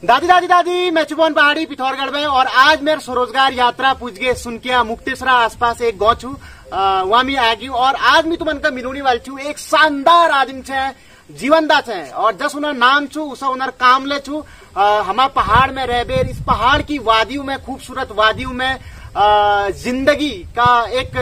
दादी दादी दादी मैं चुबोन पहाड़ी पिथौरगढ़ में और आज मेरे स्वरोजगार यात्रा पूछ गए सुनकिया मुक्तेश्वरा आसपास एक गाँव छू वहां मैं आ गई और आज मैं तुमन का मिलूनी वाली छू एक शानदार आदमी छे जीवनदा छे और जस उनर नाम छू उसे उनर काम ले छू हमारा पहाड़ में रह बेर इस पहाड़ की वादियों में खूबसूरत वादियों में जिंदगी का एक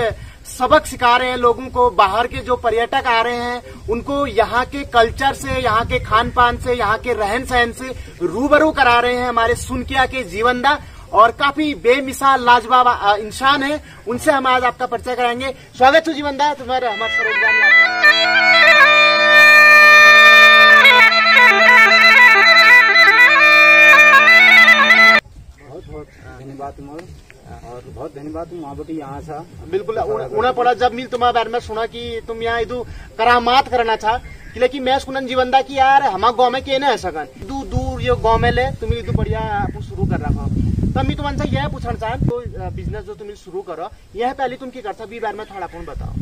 सबक सिखा रहे हैं लोगों को। बाहर के जो पर्यटक आ रहे हैं उनको यहाँ के कल्चर से, यहाँ के खान पान से, यहाँ के रहन सहन से रूबरू करा रहे हैं हमारे सुनकिया के जीवनदा और काफी बेमिसाल लाजवाब इंसान है। उनसे हम आज आपका परिचय कराएंगे। स्वागत है जीवनदा तुम्हारे हमारे स्वरोजगार। धन्यवाद तुम्हारा और बहुत धन्यवाद तुम वहाँ बटी यहाँ था। बिल्कुल उन्हें पड़ा जब मिल तुम्हारे बारे में सुना कि तुम यहाँ इधू करामात करना था कि लेकिन मैं सुनन जीवनदा की यार हमारे गाँव में कहने है सकन दूर दूर ये गाँव में ले तुम इधू बढ़िया शुरू कर रखा तब मैं तुमसे यह पूछना चाह तो बिजनेस जो तुम शुरू करो यह पहले तुम की करता बारे में थोड़ा कौन बताओ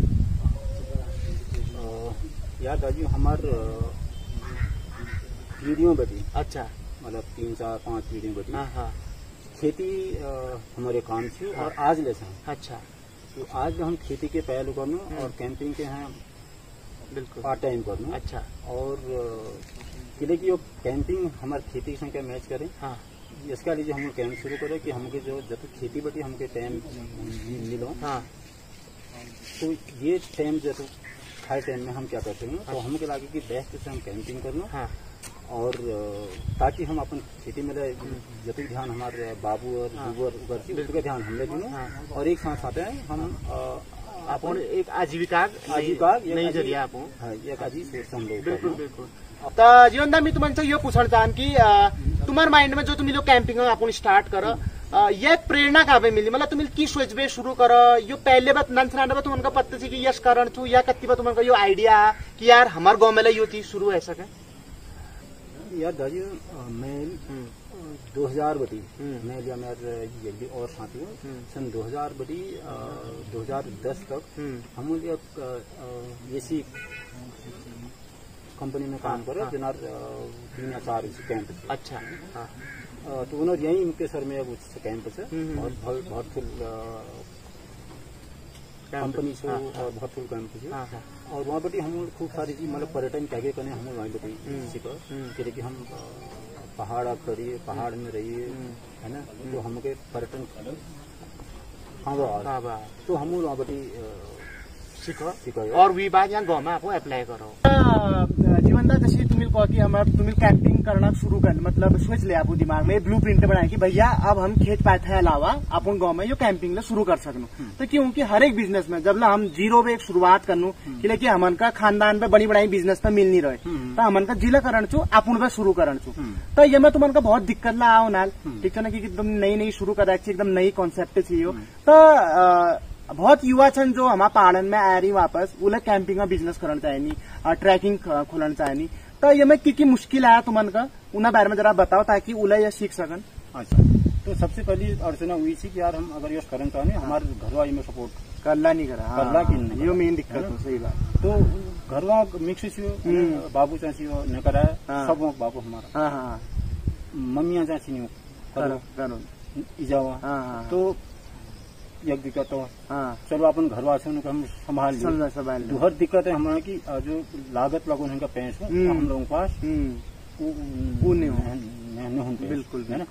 यार दादी हमार वीडियो बटी। अच्छा मतलब 3 4 5 वीडियो बटी। हाँ खेती हमारे काम से और आज ले से। अच्छा तो आज हम खेती के पहलू करना और कैंपिंग के हैं बिल्कुल पार्ट टाइम करना। अच्छा और किले की कैंपिंग हमारे खेती की संख्या मैच करें। हाँ इसका लीजिए हम कैंप शुरू करें कि हमके जो जब खेती बटी हमके टाइम मिलो। हाँ तो ये टाइम जब हाई टाइम में हम क्या करते हैं तो हमके लागे कि बेस्ट से हम कैंपिंग करना। हाँ और ताकि हम अपन खेती में जब ध्यान हमारे बाबू और दूबर उसका ध्यान हम ले दें और एक साथ साथ हम अपन एक आजीविका नहीं जरिया एक आजीविका हम लोग। बिल्कुल बिल्कुल। तो जीवनदा मैं तुमसे ये पूछना चाहूँ कि तुम्हारे माइंड में जो तुम लोग कैंपिंग अपन स्टार्ट करो ये प्रेरणा कहाँ पे मिली मतलब तुम की सोच बे शुरू करो यो पहले बात नंसराना तुम उनका पत्ते से कि यश कारण छू या कत्ती बात तुमका यो आइडिया कि यार हमारे गाँव में यो चीज शुरू है सके यार दादी मैं 2000 बटी मैं लिया मेरे और साथी सन 2000 बटी 2010 तक हम ऐसी कंपनी में काम करे जना 3 या 4 कैंप। अच्छा तो उन्होंने यही इनके सर में कैंप से और बहुत फुल कंपनी से और बहुत फुल कैंप से और वहाँ बटी हम खूब सारी चीज मतलब पर्यटन क्या करने हम वहीं बटी सीखो कि हम पहाड़ आप करिए पहाड़ में रहिए है ना। तो हमके पर्यटन तो हम वहाँ बटी सीखो और वी बात यहाँ गाँव में आपको अप्लाई करो। जीवनदा जैसे तुम्हें कहो कि हम तुम्हें कैंपिंग करना शुरू कर मतलब सोच ले आपको दिमाग में ब्लू प्रिंट बनाए कि भैया अब हम खेत पात है अलावा अपन गाँव में यो कैंपिंग ले शुरू कर सकूं। तो क्योंकि हर एक बिजनेस में जब हम जीरो पे एक शुरुआत करनू कि लेकिन हमन का खानदान पे बड़ी बड़ी बिजनेस पे मिल नहीं रहे तो हमन का जिला करण छू अपन पे शुरू करण छू। तो ये में तुमन का बहुत दिक्कत ला आओ नाल ठीक है ना कि तुम नई शुरू कर एकदम नई कॉन्सेप्ट चाहिए। तो बहुत युवा छन जो हमारा पहाड़न में आ रही वापस उन्हें कैंपिंग का बिजनेस करना चाहिए ट्रैकिंग खोलना चाहिए। तो ये में की मुश्किल आया तुमन का उन्हें बारे में जरा बताओ ताकि उन्हें ये सीख सकन। अच्छा तो सबसे पहली अड़चना हुई थी कि यार हम अगर ये करना चाहें हमारे घरवा में सपोर्ट करला नहीं करा करला की नहीं ये मेन दिक्कत है। सही बात तो घरवा मिक्स बाबू चाची न करा सब बाबू हमारा मम्मिया चाची नहीं इजावा तो एक दिक्कत हो चलो अपन घर वासियों को हम संभाल हर दिक्कत है हमारा की जो लागत लगो उनका पैसा हम लोगों के पास वो नहीं बिल्कुल है ना।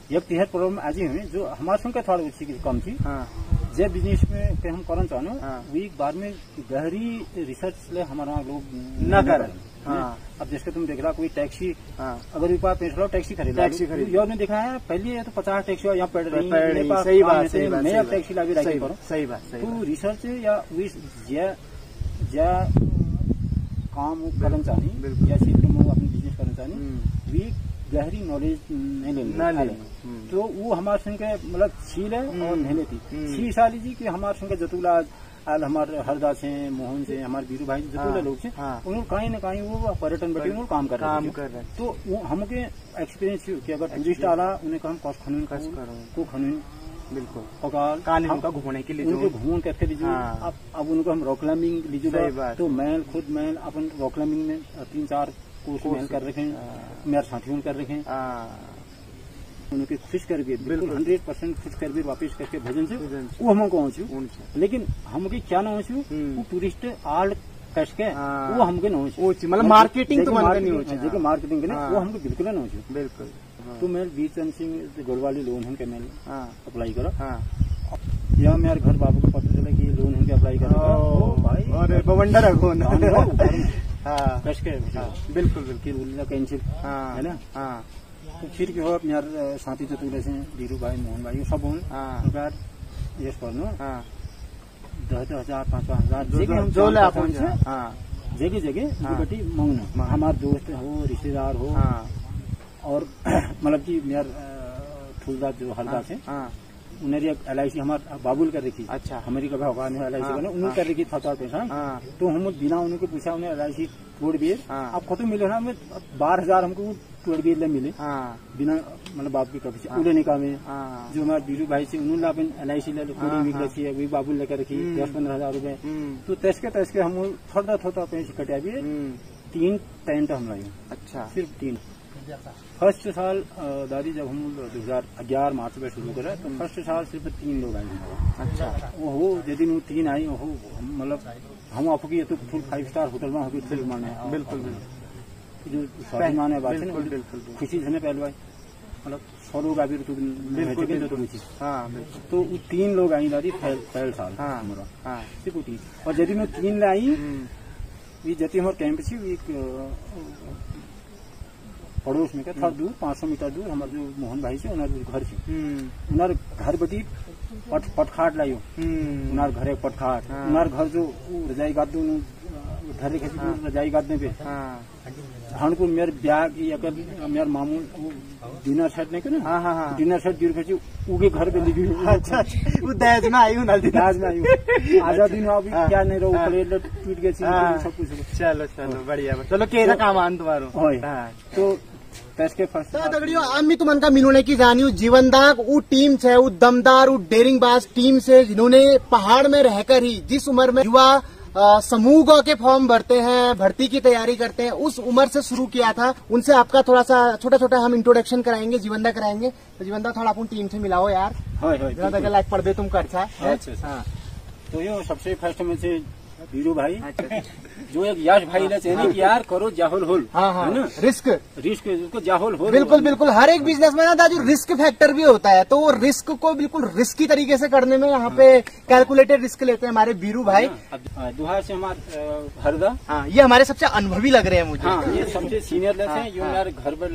एक तिहर प्रॉब्लम आज ही हुई जो हमारे संख्या थोड़ा उसी की कम थी जे बिजनेस में हम करना चाहनो वी बार में गहरी रिसर्च ले हमारा लोग न कर। अब जैसे तुम देख रहा कोई टैक्सी अगर भी पास पेट्रोल टैक्सी खरीद ने देखा है पहले तो 50 टैक्सी यहाँ पड़ रही है। सही बात मैं अब टैक्सी ला भी रखी करो। सही बात तो रिसर्च या काम करना चाहिए या सीख अपनी बिजनेस करना चाहिए वी गहरी नॉलेज नहीं ले तो वो हमारे संग मतलब छील है और नहीं लेती छी साली जी की हमारे संग जतुला आज हमारे हरदास हैं मोहन से हमारे बीरू भाई जतुला लोग से उन्होंने कहीं न कहीं वो पर्यटन बटे उन्होंने काम कर रहे हैं। तो वो हमके एक्सपीरियंस कि अगर टूरिस्ट आ रहा उन्हें कहा कौश खनून को खनून बिल्कुल पकाल उनका घूमने के लिए उनको घूम करके लीजिए। अब उनको हम रॉक क्लाइंबिंग लीजिएगा तो मैल खुद मैल अपन रॉक क्लाइंबिंग में 3 4 कोर्स मैल कर रखे मेरे साथियों कर रखे उनके खुश कर भी बिल्कुल 100% खुश कर भी वापस करके भजन से वो हमको पहुंचू, लेकिन हमके क्या ना पहुंचू वो टूरिस्ट आल कश के वो हमके ना पहुंचू, मतलब मार्केटिंग तो नहीं हो देखो मार्केटिंग के वो हमको बिल्कुल ना पहुंचू। बिल्कुल। तो मैं बीरचंद सिंह गोलवाली लोन है के मैं अप्लाई करो, यहाँ मेरे घर बाबू को पता चला कि लोन है अप्लाई करो भाई, और बवंडर कश के बिल्कुल बिल्कुल कैंसिल है ना। तो फिर क्या हो मेरे साथी चतुर्थ से वीरू भाई मोहन भाई सब उनका यस करनो 10,000 5,000 जगह जगह बेटी मांगना, हमारे दोस्त हो रिश्तेदार हो और मतलब की मेरे फूलदार जो हल्दा से उन्हें LIC हमारे बाबुल कर रखी। अच्छा। हमारी कभी भगवान ने LIC करना उन्हें कर रखी था पैसा। तो हम बिना उन्हें पूछा उन्हें LIC तोड़ दिए। अब खत्म मिले ना 12,000 हमको तोड़ दिए मिले बिना मतलब बाप की कभी से उड़े निकाह में जो हमारे बीरू भाई से उन्होंने अपन LIC ले रखी वही बाबुल लेकर रखी 10-15,000 रूपये। तो तस के हम थोड़ा पैसे कटा भी 3 टेंट हम लाए। अच्छा। सिर्फ 3। फर्स्ट साल दादी जब हम 2011 मार्च में शुरू करा तो फर्स्ट साल सिर्फ 3 लोग आए। अच्छा। वो यदि 3 आई वो मतलब हम आपकी तो फुल 5 स्टार होटल में होगी फिर माने बिल्कुल जो माने बात है ना खुशी से पहले भाई मतलब 100 लोग आगे तो तो 3 लोग आई दादी पहले साल हमारा सिर्फ 3। और यदि मैं 3 ले आई जति हमारे कैंप से पड़ोस में थोड़ा दूर 500 मीटर दूर हमारे जो मोहन भाई से घर से उनार घर बटी पटखाट लाइयो उनार घरे पटखाट उनार घर जो रजाई गाद घर रेखे रजाई गादने पे को मेरे ब्याग मेरे मामू डिनर सेट नहीं करे डिनर सेट गिर के उगे घर पे लिखी। अच्छा। वो दहेज में आई हूँ दहेज में आई आजा दिन अभी क्या नहीं रहो प्लेट टूट गए सब कुछ। चलो बढ़िया चलो केरा काम आन तुम्हारो तो के फर्स्ट दगड़ियों अम्मी तुमन मिलने की जानी जीवनदाग वो टीम है वो दमदार वो डेरिंगबाज टीम से जिन्होंने पहाड़ में रहकर ही जिस उम्र में युवा समूह के फॉर्म भरते हैं भर्ती की तैयारी करते हैं उस उम्र से शुरू किया था। उनसे आपका थोड़ा सा छोटा हम इंट्रोडक्शन कराएंगे जीवनदा कराएंगे। तो जीवनदा थोड़ा अपन टीम से मिलाओ यार लाइक पढ़ दे तुम कर तो ये सबसे फर्स्ट में से वीरू भाई जो एक यश भाई ने चाहिए कि यार करो जाहुल होल है ना रिस्क उसको जाहुल होल बिल्कुल हर एक बिजनेस में ना दाजू रिस्क फैक्टर भी होता है तो वो रिस्क को बिल्कुल रिस्की तरीके से करने में यहाँ पे कैलकुलेटेड रिस्क लेते हैं हमारे वीरू भाई। दुहार से हमारे हरदा ये हमारे सबसे अनुभवी लग रहे हैं मुझे। ये सबसे सीनियर लेते हैं ये घर पर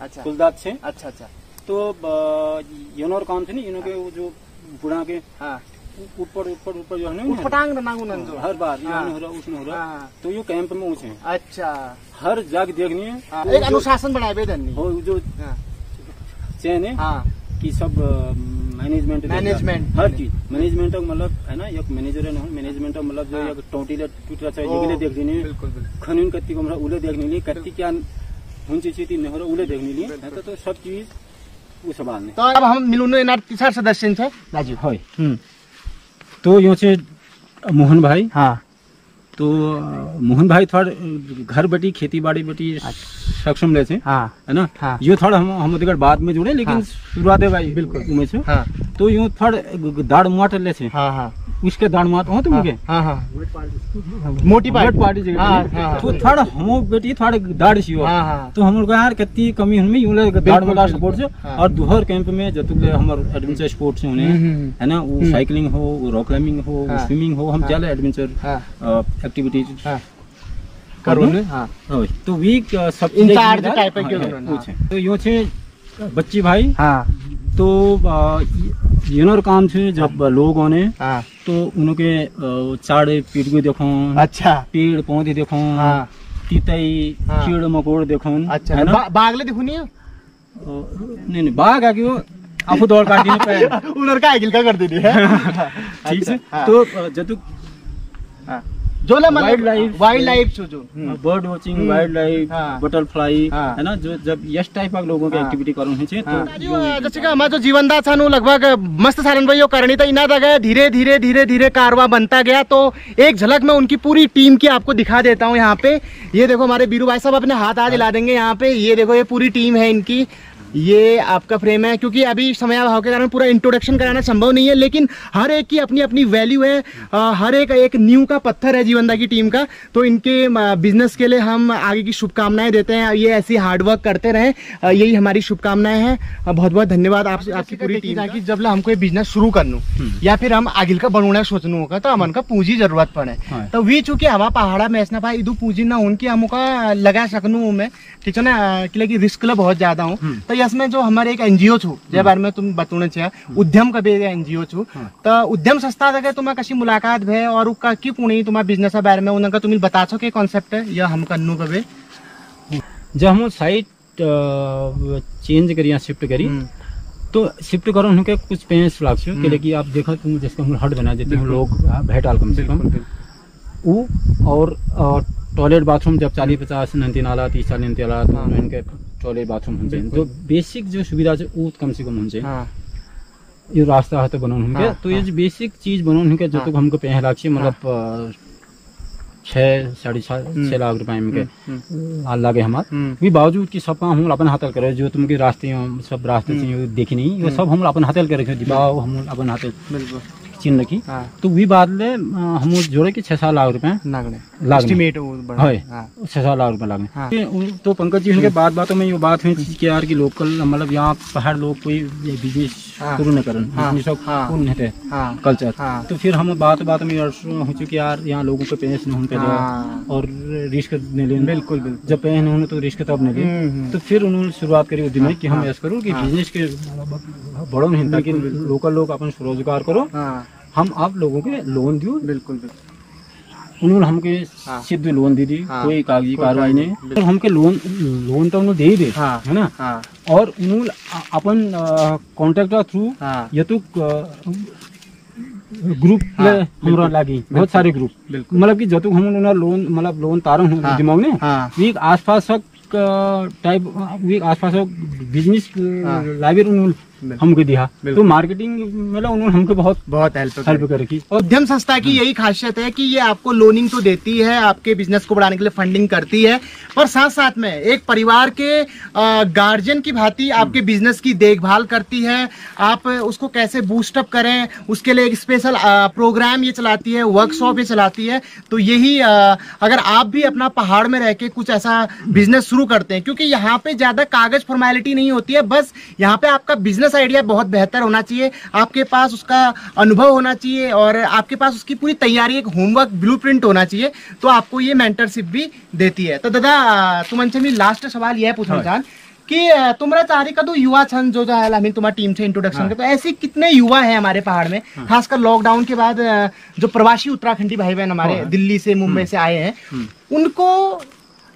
अच्छा फुलदार से। अच्छा। तो योनोर काम थे ना इनके जो बुढ़ा के ऊपर जो है ना हर बार उसमें हो रहा तो ये कैंप में ऊँचे। अच्छा। हर जगह देखनी है एक अनुशासन बनाए हो जो चैन है कि सब मैनेजमेंट हर चीज मैनेजमेंट मतलब है ना एक मैनेजर है मैनेजमेंट मतलब जो एक टोटी टूट रहा है देख देनी खनन कत्ती को मतलब उले देखने लिए कत्ती क्या हुंची चीती नहीं हो रहा उले देखने लिए तो सब चीज वो संभालने। तो अब हम मिलून तीसरा सदस्य है राजू है तो यूँ से मोहन भाई तो मोहन भाई थोड़ा घर बटी खेती बाड़ी बटी सक्षम ले है ना ये थोड़ा हम बाद में जुड़े लेकिन शुरुआत है भाई बिल्कुल उमें से तो यूँ थोड़ा दाड़ माट ले उसके दाड़ माट हो तो मुझे मोटी पार्टी तो थोड़ा हम बेटी थोड़ा दाड़ सी तो हम लोग यार कितनी कमी हमें यूँ दाड़ वाला सपोर्ट से और दोहर कैंप में जब तक हमारे एडवेंचर स्पोर्ट्स होने है ना वो साइकिलिंग हो वो रॉक क्लाइंबिंग हो वो स्विमिंग हो हम चले एडवेंचर एक्टिविटीज तो वीक सब इंचार्ज टाइप के तो यूँ छे बच्ची भाई तो यूनर काम से जब लोग ने तो उनके चाड़े पीट को देखो। अच्छा। पेड़ पौधे देखो तीतई कीड़ मकोड़ देखो। अच्छा। बागले देखो नहीं बाघ आगे वो आपको दौड़ काटी पे उनर का आगिल का कर दी है ठीक है। तो जब जो वाइल्ड लाइफ जो bird watching wild life butterfly है ना जो जब यस टाइप के लोगों की एक्टिविटी करो है तो जैसे का हमारा जो जीवनदास था लगभग मस्त सालन भाई करनी था इना तक धीरे कारवा बनता गया। तो एक झलक में उनकी पूरी टीम की आपको दिखा देता हूँ यहाँ पे। ये देखो हमारे बीरू भाई साहब अपने हाथ आज ला देंगे यहाँ पे। ये देखो ये पूरी टीम है इनकी ये आपका फ्रेम है, क्योंकि अभी समयाभाव के कारण पूरा इंट्रोडक्शन कराना संभव नहीं है, लेकिन हर एक की अपनी अपनी वैल्यू है। हर एक नींव का पत्थर है जीवनदा की टीम का। तो इनके बिजनेस के लिए हम आगे की शुभकामनाएं देते हैं। ये ऐसी हार्डवर्क करते रहें, यही हमारी शुभकामनाएं हैं। बहुत बहुत धन्यवाद आपकी पूरी टीम की। जब हमको बिजनेस शुरू करनू या फिर हम आगे का बनोना सोचनू होगा तो हमन का पूंजी जरूरत पड़े। तो वी चूंकि हवा पहाड़ा में ऐसा भाई इधू पूंजी ना उनकी हमका लगा सकनू में, ठीक है ना, कि रिस्क बहुत ज्यादा हूँ। तो इसमें जो हमारे एक एनजीओ छू जे बारे में तुम बताने चाहिए, उद्यम का भी एनजीओ छू। तो उद्यम संस्था जगह तुम्हें कशी मुलाकात भे और की पुणे तुम्हारा बिजनेस के बारे में उनका तुम बता सको के कॉन्सेप्ट है या हम करनू कबे। जब हम साइट चेंज करी या शिफ्ट करी तो शिफ्ट करो उनके कुछ पेंस लाग के लिए कि आप देखो तुम जिसका हम हट बना देते हैं लोग भेटाल कम से कम वो, और टॉयलेट बाथरूम जब 40-50 नंती नाला 30 नंती नाला तो इनके टॉयलेट बाथरूम होंगे जो बेसिक जो सुविधा है वो कम से कम होंगे। ये रास्ता है तो बनो होंगे। तो ये जो बेसिक चीज बनो होंगे जो तो हमको पे लाख मतलब 6-6.5 लाख रुपए में हाल लागे हमारे बावजूद की सब हम अपन हाथल करे जो तुमके रास्ते सब रास्ते से देखी नहीं वो सब हम अपन हाथल करे दिबाव हम अपन हाथल चिन्ह की। तो वी बाद ले हम जोड़े कि 6-7 लाख रुपए लागने 6-7 लाख रुपए लागने। तो पंकज जी उनके बातों में ये बात हुई कि यार की लोकल मतलब यहाँ पहाड़ लोग कोई बिजनेस शुरू न करन कल्चर। तो फिर हम बात में हो चुकी यार यहाँ लोगों को पेश न होने और रिस्क नहीं लें। बिल्कुल जब पेश नहीं होने तो रिस्क तब नहीं लें। तो फिर उन्होंने शुरुआत करी उद्यम कि हम ऐसा करो कि बिजनेस के बड़ों नहीं ताकि लोकल लोग अपन स्वरोजगार करो, हम आप लोगों के लोन दियो। बिल्कुल उन्होंने हमके सिद्ध लोन दी कोई कागजी कार्रवाई नहीं। तो हमके लोन तो उन्होंने दे ही दे है ना। और उन्होंने अपन कॉन्ट्रैक्ट थ्रू ये तो ग्रुप हमारा लागी बहुत सारे ग्रुप मतलब कि जो तो हम लोन मतलब लोन तारण दिमाग ने आसपास टाइप आसपास बिजनेस लाइब्रेरी हमको दिया। तो मार्केटिंग मतलब उन्होंने हमको बहुत हेल्प करी। और उद्यम संस्था की यही खासियत है कि ये आपको लोनिंग तो देती है, आपके बिजनेस को बढ़ाने के लिए फंडिंग करती है, पर साथ साथ में एक परिवार के गार्जियन की भांति आपके बिजनेस की देखभाल करती है। आप उसको कैसे बूस्टअप करें उसके लिए एक स्पेशल प्रोग्राम ये चलाती है, वर्कशॉप ये चलाती है। तो यही अगर आप भी अपना पहाड़ में रह के कुछ ऐसा बिजनेस शुरू करते हैं, क्योंकि यहाँ पे ज्यादा कागज फॉर्मेलिटी नहीं होती है, बस यहाँ पे आपका बिजनेस आइडिया बहुत बेहतर होना चाहिए, आपके पास उसका अनुभव होना चाहिए और आपके पास उसकी पूरी तैयारी एक होमवर्क ब्लूप्रिंट होना चाहिए। तो आपको ये मेंटरशिप भी देती है। तो दादा तुमसे मैं लास्ट सवाल यह पूछना चाहूँ कि तुम्हारा चारी का तो युवा छन जो है हमें तुम्हारी टीम से इंट्रोडक्शन के, तो ऐसे कितने युवा हैं हमारे पहाड़ में, खासकर लॉकडाउन के बाद जो प्रवासी उत्तराखंडी भाई बहन हमारे दिल्ली से मुंबई से आए हैं, उनको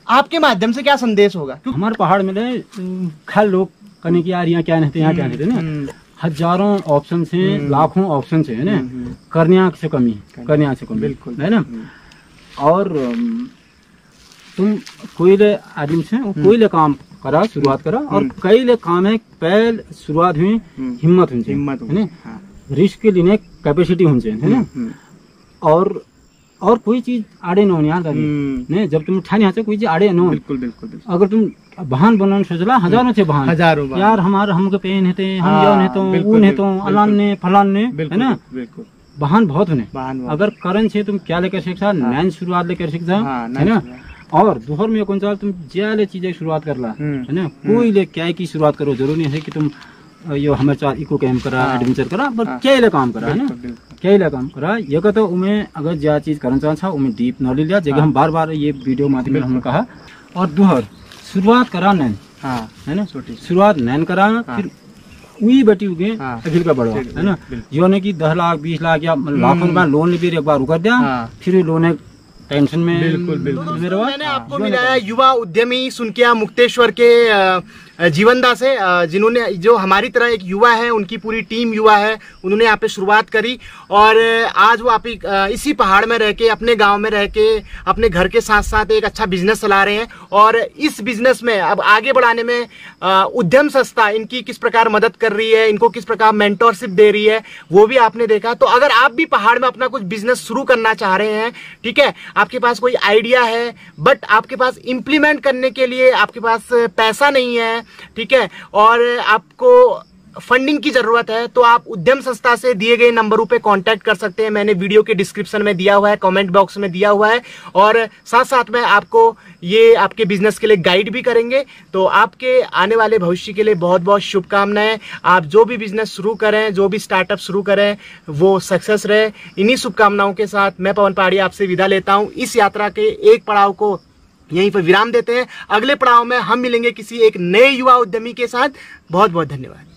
आपके माध्यम से क्या संदेश होगा? क्योंकि हमारे पहाड़ में खल लोग करने की यार यहाँ क्या नहीं यहाँ क्या नहीं ना, हजारों ऑप्शन है, लाखों ऑप्शन है ना, करने से कमी बिल्कुल है ना। और तुम कोई ले आदमी से कोई ले काम करा शुरुआत करा और कई ले काम है पहल शुरुआत हुई हिम्मत है ना, रिस्क लेने कैपेसिटी होनी चाहिए है ना। और कोई चीज आड़े न हो नहीं, जब तुम ठाने हाथ कोई चीज आड़े न हो। बिल्कुल अगर तुम बहान बनाने सोचला हजारों से बहान यार हमारे हमको पेन है हम यौन है तो ऊन है तो अलान ने फलान ने है ना, बहान बहुत होने। अगर करन से तुम क्या लेकर सीखा नैन शुरुआत लेकर सीखा है ना। और दोपहर में कौन सा तुम ज्यादा चीजें शुरुआत कर ला है ना, कोई ले क्या की शुरुआत करो, जरूरी है कि तुम यो हमें चार इको कैम्प करा एडवेंचर करा पर क्या ले काम करा है ना, क्या ले काम करा ये का। तो उमें अगर ज्यादा चीज करना चाह उमें डीप नॉलेज लिया जगह हम बार बार ये वीडियो माध्यम में हमने कहा। और दोहर शुरुआत करा नैन है ना, शुरुआत नैन करा फिर वही बटी उगे अखिल का बढ़वा है ना। यो ने की 10 लाख 20 लाख या लाखों रुपया लोन ले एक बार रुका दिया फिर लोन टेंशन में। बिल्कुल मैंने आपको मिलाया युवा उद्यमी सुनकिया मुक्तेश्वर के जीवनदा से, जिन्होंने जो हमारी तरह एक युवा है, उनकी पूरी टीम युवा है, उन्होंने यहाँ पे शुरुआत करी और आज वो आप इसी पहाड़ में रह के अपने गांव में रह के अपने घर के साथ साथ एक अच्छा बिजनेस चला रहे हैं। और इस बिजनेस में अब आगे बढ़ाने में उद्यम संस्था इनकी किस प्रकार मदद कर रही है, इनको किस प्रकार मेंटरशिप दे रही है, वो भी आपने देखा। तो अगर आप भी पहाड़ में अपना कुछ बिजनेस शुरू करना चाह रहे हैं, ठीक है, आपके पास कोई आइडिया है बट आपके पास इंप्लीमेंट करने के लिए आपके पास पैसा नहीं है, ठीक है। और आपको फंडिंग की जरूरत है तो आप उद्यम संस्था से दिए गए नंबरों पे कांटेक्ट कर सकते हैं। मैंने वीडियो के डिस्क्रिप्शन में दिया हुआ है, कमेंट बॉक्स में दिया हुआ है, और साथ साथ में आपको ये आपके बिजनेस के लिए गाइड भी करेंगे। तो आपके आने वाले भविष्य के लिए बहुत बहुत शुभकामनाएं। आप जो भी बिजनेस शुरू करें, जो भी स्टार्टअप शुरू करें, वो सक्सेस रहे। इन्हीं शुभकामनाओं के साथ मैं पवन पहाड़ी आपसे विदा लेता हूं। इस यात्रा के एक पड़ाव को यहीं पर विराम देते हैं। अगले पड़ाव में हम मिलेंगे किसी एक नए युवा उद्यमी के साथ। बहुत बहुत धन्यवाद।